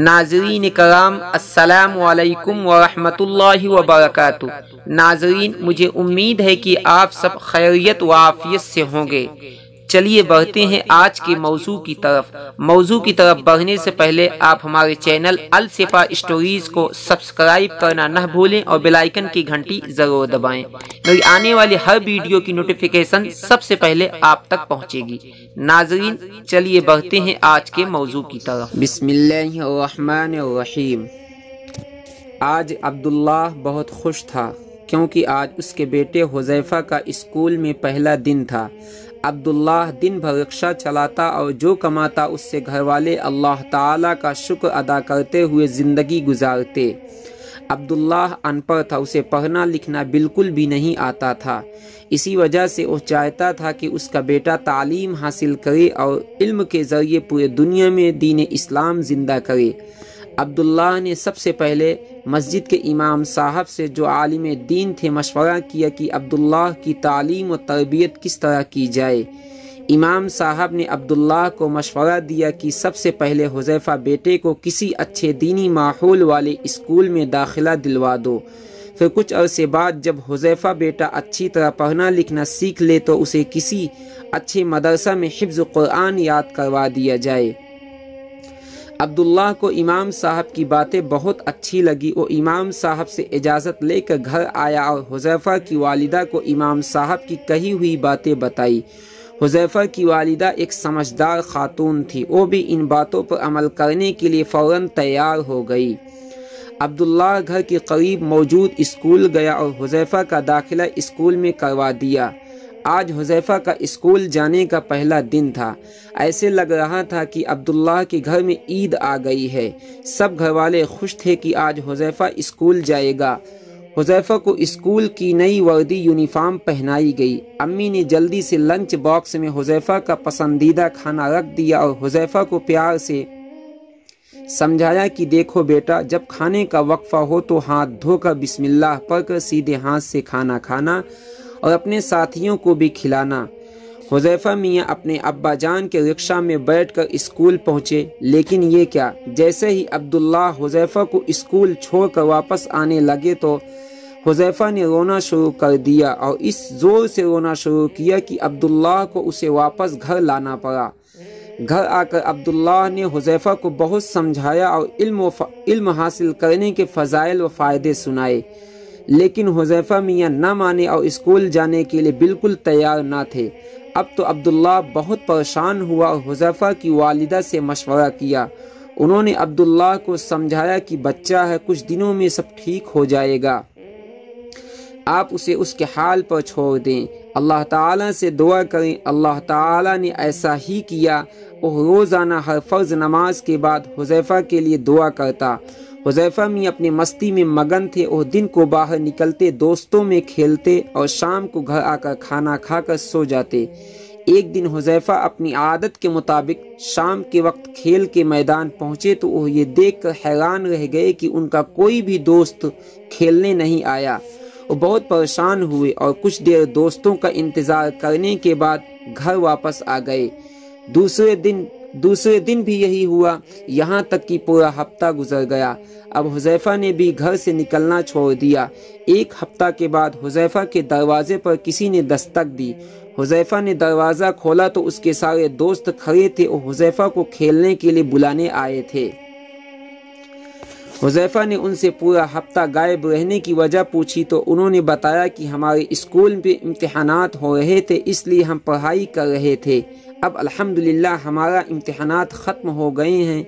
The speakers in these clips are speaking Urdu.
ناظرین کرام السلام علیکم ورحمۃ اللہ وبرکاتہ۔ ناظرین، مجھے امید ہے کہ آپ سب خیریت و عافیت سے ہوں گے۔ چلیے بڑھتے ہیں آج کے موضوع کی طرف بڑھنے سے پہلے آپ ہمارے چینل الصفا اسٹوریز کو سبسکرائب کرنا نہ بھولیں اور بیل آئیکن کی گھنٹی ضرور دبائیں۔ میری آنے والی ہر ویڈیو کی نوٹیفیکیشن سب سے پہلے آپ تک پہنچے گی۔ ناظرین، چلیے بڑھتے ہیں آج کے موضوع کی طرف۔ بسم اللہ الرحمن الرحیم۔ آج عبداللہ بہت خوش تھا کیونکہ آج اس کے بیٹے حذیفہ کا اسکول میں پہلا دن تھا۔ عبداللہ دن بھر رکشہ چلاتا اور جو کماتا اس سے گھر والے اللہ تعالیٰ کا شکر ادا کرتے ہوئے زندگی گزارتے۔ عبداللہ ان پڑھ تھا، اسے پڑھنا لکھنا بالکل بھی نہیں آتا تھا۔ اسی وجہ سے وہ چاہتا تھا کہ اس کا بیٹا تعلیم حاصل کرے اور علم کے ذریعے پورے دنیا میں دین اسلام زندہ کرے۔ عبداللہ نے سب سے پہلے مسجد کے امام صاحب سے جو عالم دین تھے مشورہ کیا کہ عبداللہ کی تعلیم و تربیت کس طرح کی جائے۔ امام صاحب نے عبداللہ کو مشورہ دیا کہ سب سے پہلے حذیفہ بیٹے کو کسی اچھے دینی ماحول والے اسکول میں داخلہ دلوا دو، پھر کچھ عرصے بعد جب حذیفہ بیٹا اچھی طرح پڑھنا لکھنا سیکھ لے تو اسے کسی اچھے مدرسہ میں حفظ قرآن یاد کروا دیا جائے۔ عبداللہ کو امام صاحب کی باتیں بہت اچھی لگی۔ وہ امام صاحب سے اجازت لے کر گھر آیا اور حذیفہ کی والدہ کو امام صاحب کی کہی ہوئی باتیں بتائی۔ حذیفہ کی والدہ ایک سمجھدار خاتون تھی، وہ بھی ان باتوں پر عمل کرنے کے لیے فوراً تیار ہو گئی۔ عبداللہ گھر کے قریب موجود اسکول گیا اور حذیفہ کا داخلہ اسکول میں کروا دیا۔ آج حذیفہ کا اسکول جانے کا پہلا دن تھا۔ ایسے لگ رہا تھا کہ عبداللہ کے گھر میں عید آ گئی ہے۔ سب گھر والے خوش تھے کہ آج حذیفہ اسکول جائے گا۔ حذیفہ کو اسکول کی نئی وردی یونیفارم پہنائی گئی۔ امی نے جلدی سے لنچ باکس میں حذیفہ کا پسندیدہ کھانا رکھ دیا اور حذیفہ کو پیار سے سمجھایا کہ دیکھو بیٹا، جب کھانے کا وقفہ ہو تو ہاتھ دھو کر بسم اللہ پڑھ کر سیدھے ہاتھ سے کھانا کھانا اور اپنے ساتھیوں کو بھی کھلانا۔ حذیفہ میاں اپنے ابا جان کے رکشہ میں بیٹھ کر اسکول پہنچے، لیکن یہ کیا، جیسے ہی عبداللہ حذیفہ کو اسکول چھوڑ کر واپس آنے لگے تو حذیفہ نے رونا شروع کر دیا اور اس زور سے رونا شروع کیا کہ عبداللہ کو اسے واپس گھر لانا پڑا۔ گھر آ کر عبداللہ نے حذیفہ کو بہت سمجھایا اور علم حاصل کرنے کے فضائل و فائدے سنائے، لیکن حذیفہ میاں نہ مانے اور اسکول جانے کے لیے بالکل تیار نہ تھے۔ اب تو عبداللہ بہت پریشان ہوا اور حذیفہ کی والدہ سے مشورہ کیا۔ انہوں نے عبداللہ کو سمجھایا کہ بچہ ہے، کچھ دنوں میں سب ٹھیک ہو جائے گا، آپ اسے اس کے حال پر چھوڑ دیں، اللہ تعالیٰ سے دعا کریں۔ اللہ تعالیٰ نے ایسا ہی کیا۔ وہ روزانہ ہر فرض نماز کے بعد حذیفہ کے لیے دعا کرتا۔ حذیفہ میں اپنی مستی میں مگن تھے۔ وہ دن کو باہر نکلتے، دوستوں میں کھیلتے اور شام کو گھر آ کر کھانا کھا کر سو جاتے۔ ایک دن حذیفہ اپنی عادت کے مطابق شام کے وقت کھیل کے میدان پہنچے تو وہ یہ دیکھ کر حیران رہ گئے کہ ان کا کوئی بھی دوست کھیلنے نہیں آیا۔ وہ بہت پریشان ہوئے اور کچھ دیر دوستوں کا انتظار کرنے کے بعد گھر واپس آ گئے۔ دوسرے دن بھی یہی ہوا، یہاں تک کہ پورا ہفتہ گزر گیا۔ اب حذیفہ نے بھی گھر سے نکلنا چھوڑ دیا۔ ایک ہفتہ کے بعد حذیفہ کے دروازے پر کسی نے دستک دی۔ حذیفہ نے دروازہ کھولا تو اس کے سارے دوست کھڑے تھے اور حذیفہ کو کھیلنے کے لیے بلانے آئے تھے۔ حذیفہ نے ان سے پورا ہفتہ غائب رہنے کی وجہ پوچھی تو انہوں نے بتایا کہ ہمارے اسکول میں امتحانات ہو رہے تھے، اس لیے ہم پڑھائی کر رہے تھے۔ اب الحمدللہ ہمارا امتحانات ختم ہو گئے ہیں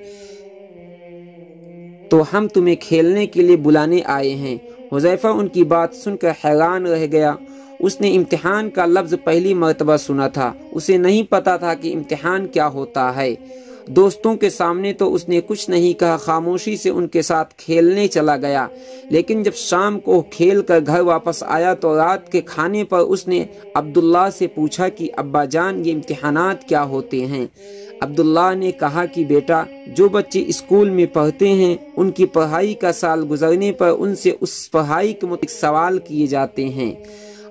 تو ہم تمہیں کھیلنے کے لیے بلانے آئے ہیں۔ حذیفہ ان کی بات سن کر حیران رہ گیا۔ اس نے امتحان کا لفظ پہلی مرتبہ سنا تھا، اسے نہیں پتا تھا کہ امتحان کیا ہوتا ہے۔ دوستوں کے سامنے تو اس نے کچھ نہیں کہا، خاموشی سے ان کے ساتھ کھیلنے چلا گیا۔ لیکن جب شام کو کھیل کر گھر واپس آیا تو رات کے کھانے پر اس نے عبداللہ سے پوچھا کہ ابا جان، یہ امتحانات کیا ہوتے ہیں؟ عبداللہ نے کہا کہ بیٹا، جو بچے اسکول میں پڑھتے ہیں ان کی پڑھائی کا سال گزرنے پر ان سے اس پڑھائی کے متعلق سوال کیے جاتے ہیں